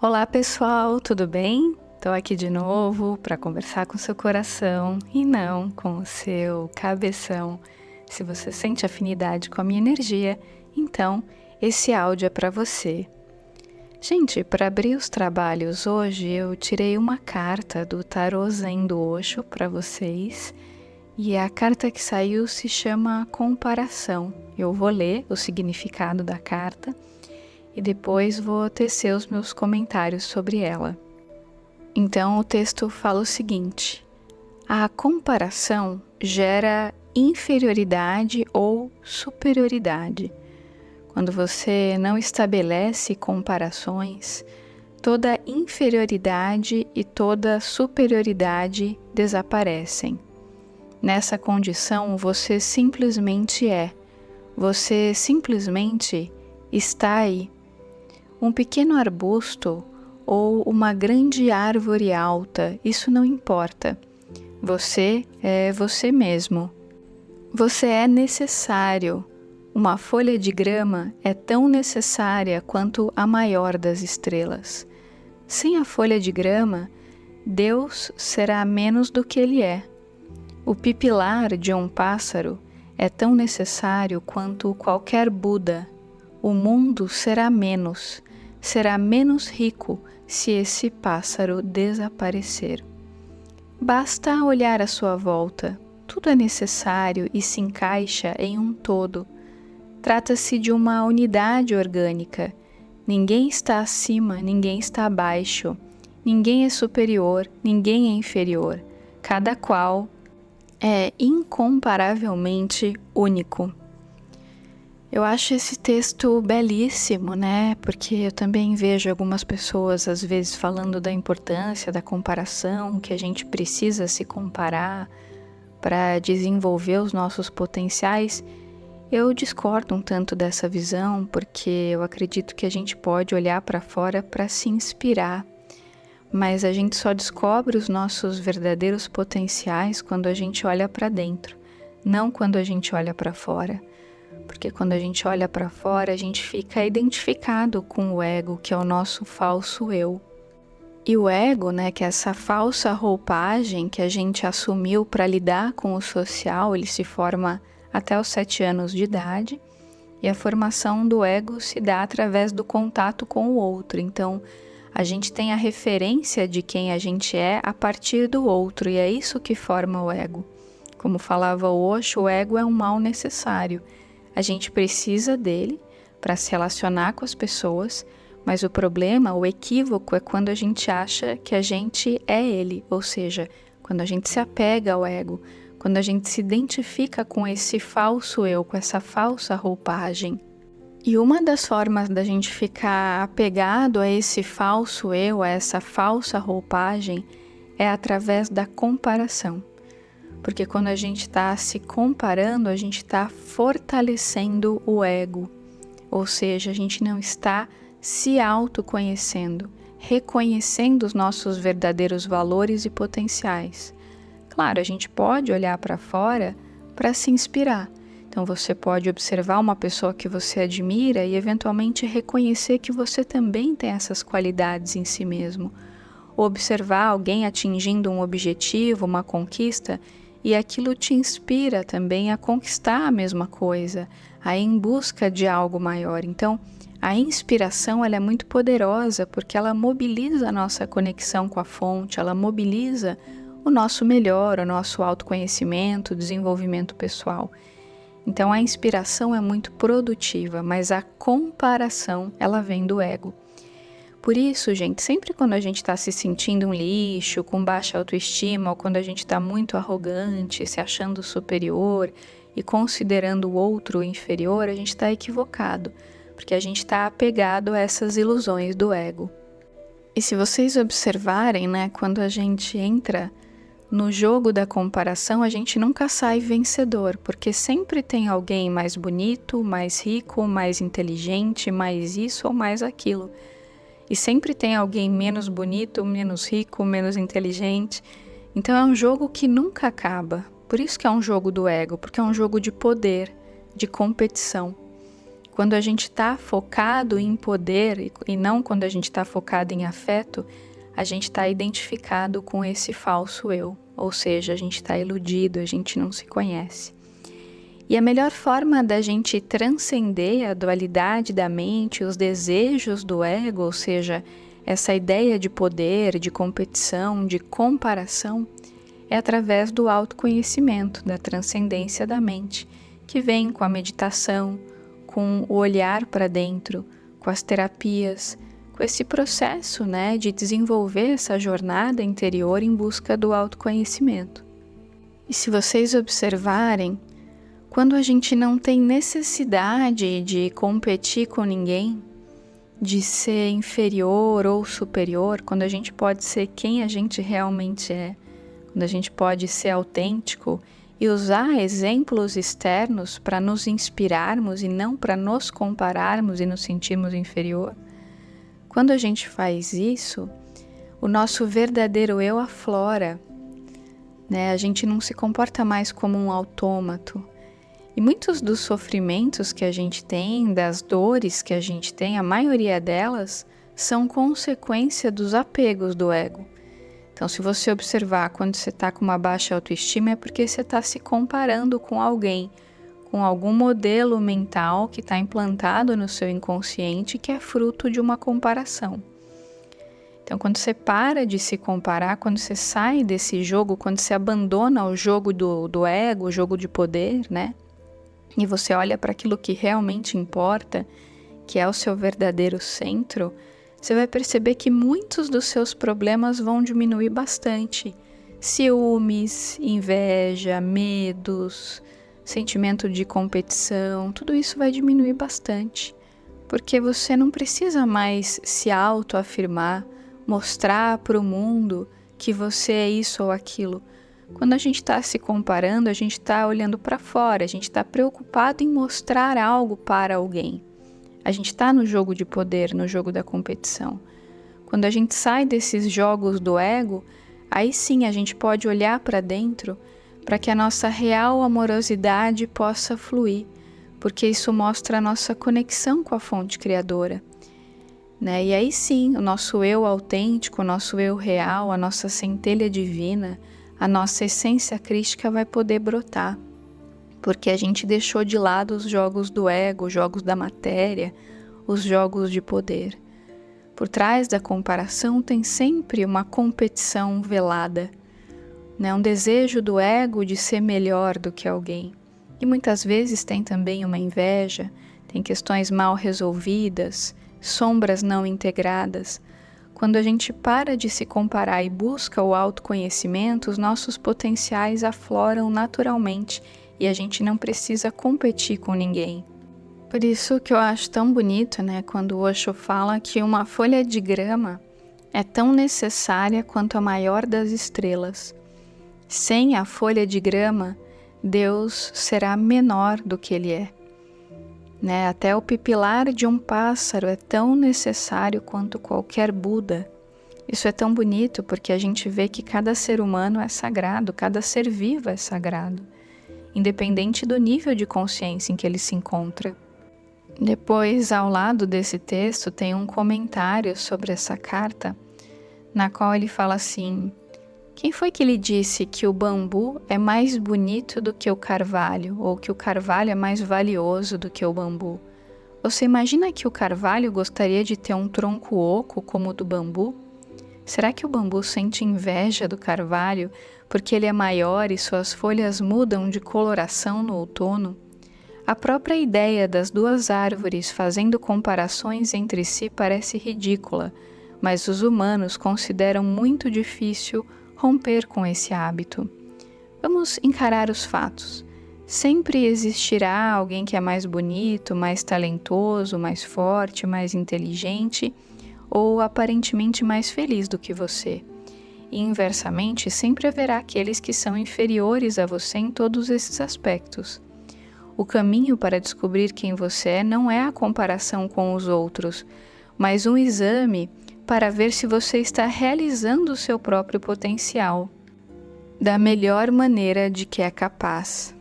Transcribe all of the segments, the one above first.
Olá pessoal, tudo bem? Estou aqui de novo para conversar com seu coração e não com o seu cabeção. Se você sente afinidade com a minha energia, então esse áudio é para você. Gente, para abrir os trabalhos hoje eu tirei uma carta do Tarô Zen do Osho para vocês e a carta que saiu se chama Comparação. Eu vou ler o significado da carta e depois vou tecer os meus comentários sobre ela. Então o texto fala o seguinte: a comparação gera inferioridade ou superioridade. Quando você não estabelece comparações, toda inferioridade e toda superioridade desaparecem. Nessa condição, você simplesmente é. Você simplesmente está aí. Um pequeno arbusto ou uma grande árvore alta, isso não importa. Você é você mesmo. Você é necessário. Uma folha de grama é tão necessária quanto a maior das estrelas. Sem a folha de grama, Deus será menos do que Ele é. O pipilar de um pássaro é tão necessário quanto qualquer Buda. O mundo será menos rico se esse pássaro desaparecer. Basta olhar à sua volta. Tudo é necessário e se encaixa em um todo. Trata-se de uma unidade orgânica. Ninguém está acima, ninguém está abaixo. Ninguém é superior, ninguém é inferior. Cada qual é incomparavelmente único. Eu acho esse texto belíssimo, né? Porque eu também vejo algumas pessoas às vezes falando da importância da comparação, que a gente precisa se comparar para desenvolver os nossos potenciais. Eu discordo um tanto dessa visão, porque eu acredito que a gente pode olhar para fora para se inspirar, mas a gente só descobre os nossos verdadeiros potenciais quando a gente olha para dentro, não quando a gente olha para fora. Porque quando a gente olha para fora, a gente fica identificado com o ego, que é o nosso falso eu. E o ego, né, que é essa falsa roupagem que a gente assumiu para lidar com o social, ele se forma até os 7 anos de idade, e a formação do ego se dá através do contato com o outro. Então, a gente tem a referência de quem a gente é a partir do outro, e é isso que forma o ego. Como falava o Osho, o ego é um mal necessário. A gente precisa dele para se relacionar com as pessoas, mas o problema, o equívoco, é quando a gente acha que a gente é ele, ou seja, quando a gente se apega ao ego, quando a gente se identifica com esse falso eu, com essa falsa roupagem. E uma das formas da gente ficar apegado a esse falso eu, a essa falsa roupagem, é através da comparação. Porque quando a gente está se comparando, a gente está fortalecendo o ego. Ou seja, a gente não está se autoconhecendo, reconhecendo os nossos verdadeiros valores e potenciais. Claro, a gente pode olhar para fora para se inspirar. Então você pode observar uma pessoa que você admira e eventualmente reconhecer que você também tem essas qualidades em si mesmo. Ou observar alguém atingindo um objetivo, uma conquista, e aquilo te inspira também a conquistar a mesma coisa, a ir em busca de algo maior. Então, a inspiração ela é muito poderosa porque ela mobiliza a nossa conexão com a fonte, ela mobiliza o nosso melhor, o nosso autoconhecimento, o desenvolvimento pessoal. Então, a inspiração é muito produtiva, mas a comparação ela vem do ego. Por isso, gente, sempre quando a gente está se sentindo um lixo, com baixa autoestima, ou quando a gente está muito arrogante, se achando superior e considerando o outro inferior, a gente está equivocado, porque a gente está apegado a essas ilusões do ego. E se vocês observarem, né, quando a gente entra no jogo da comparação, a gente nunca sai vencedor, porque sempre tem alguém mais bonito, mais rico, mais inteligente, mais isso ou mais aquilo. E sempre tem alguém menos bonito, menos rico, menos inteligente. Então é um jogo que nunca acaba. Por isso que é um jogo do ego, porque é um jogo de poder, de competição. quando a gente está focado em poder e não quando a gente está focado em afeto, a gente está identificado com esse falso eu, ou seja, a gente está iludido, a gente não se conhece. E a melhor forma da gente transcender a dualidade da mente, os desejos do ego, ou seja, essa ideia de poder, de competição, de comparação, é através do autoconhecimento, da transcendência da mente, que vem com a meditação, com o olhar para dentro, com as terapias, com esse processo, de desenvolver essa jornada interior em busca do autoconhecimento. E se vocês observarem, quando a gente não tem necessidade de competir com ninguém, de ser inferior ou superior, quando a gente pode ser quem a gente realmente é, quando a gente pode ser autêntico e usar exemplos externos para nos inspirarmos e não para nos compararmos e nos sentirmos inferior, quando a gente faz isso, o nosso verdadeiro eu aflora, A gente não se comporta mais como um autômato. E muitos dos sofrimentos que a gente tem, das dores que a gente tem, a maioria delas são consequência dos apegos do ego. Então, se você observar quando você está com uma baixa autoestima, é porque você está se comparando com alguém, com algum modelo mental que está implantado no seu inconsciente que é fruto de uma comparação. Então, quando você para de se comparar, quando você sai desse jogo, quando você abandona o jogo do ego, o jogo de poder, E você olha para aquilo que realmente importa, que é o seu verdadeiro centro, você vai perceber que muitos dos seus problemas vão diminuir bastante. Ciúmes, inveja, medos, sentimento de competição, tudo isso vai diminuir bastante. Porque você não precisa mais se autoafirmar, mostrar para o mundo que você é isso ou aquilo. Quando a gente está se comparando, a gente está olhando para fora, a gente está preocupado em mostrar algo para alguém. A gente está no jogo de poder, no jogo da competição. Quando a gente sai desses jogos do ego, aí sim a gente pode olhar para dentro para que a nossa real amorosidade possa fluir, porque isso mostra a nossa conexão com a fonte criadora. E aí sim, o nosso eu autêntico, o nosso eu real, a nossa centelha divina, a nossa essência crística vai poder brotar, porque a gente deixou de lado os jogos do ego, os jogos da matéria, os jogos de poder. Por trás da comparação tem sempre uma competição velada, um desejo do ego de ser melhor do que alguém. E muitas vezes tem também uma inveja, tem questões mal resolvidas, sombras não integradas. Quando a gente para de se comparar e busca o autoconhecimento, os nossos potenciais afloram naturalmente e a gente não precisa competir com ninguém. Por isso que eu acho tão bonito, quando o Osho fala que uma folha de grama é tão necessária quanto a maior das estrelas. Sem a folha de grama, Deus será menor do que Ele é. Até o pipilar de um pássaro é tão necessário quanto qualquer Buda. Isso é tão bonito porque a gente vê que cada ser humano é sagrado, cada ser vivo é sagrado, independente do nível de consciência em que ele se encontra. Depois, ao lado desse texto, tem um comentário sobre essa carta, na qual ele fala assim: quem foi que lhe disse que o bambu é mais bonito do que o carvalho, ou que o carvalho é mais valioso do que o bambu? Você imagina que o carvalho gostaria de ter um tronco oco como o do bambu? Será que o bambu sente inveja do carvalho porque ele é maior e suas folhas mudam de coloração no outono? A própria ideia das duas árvores fazendo comparações entre si parece ridícula, mas os humanos consideram muito difícil romper com esse hábito. Vamos encarar os fatos. Sempre existirá alguém que é mais bonito, mais talentoso, mais forte, mais inteligente ou aparentemente mais feliz do que você. E inversamente, sempre haverá aqueles que são inferiores a você em todos esses aspectos. O caminho para descobrir quem você é não é a comparação com os outros, mas um exame para ver se você está realizando o seu próprio potencial da melhor maneira de que é capaz.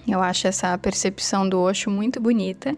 Eu acho essa percepção do Osho muito bonita,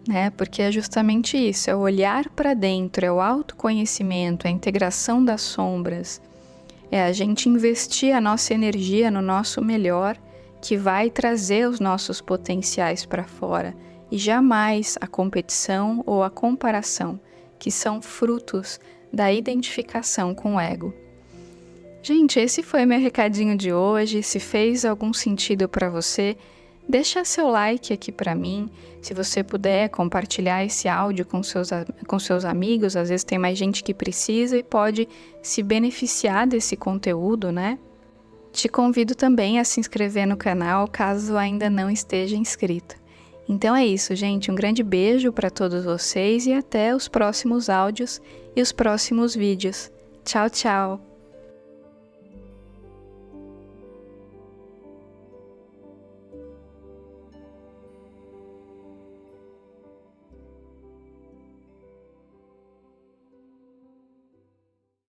né? Porque é justamente isso, é o olhar para dentro, é o autoconhecimento, é a integração das sombras, é a gente investir a nossa energia no nosso melhor, que vai trazer os nossos potenciais para fora, e jamais a competição ou a comparação, que são frutos da identificação com o ego. Gente, esse foi meu recadinho de hoje. Se fez algum sentido para você, deixa seu like aqui para mim. Se você puder compartilhar esse áudio com seus amigos, às vezes tem mais gente que precisa e pode se beneficiar desse conteúdo, né? Te convido também a se inscrever no canal, caso ainda não esteja inscrito. Então é isso, gente. Um grande beijo para todos vocês e até os próximos áudios e os próximos vídeos. Tchau, tchau!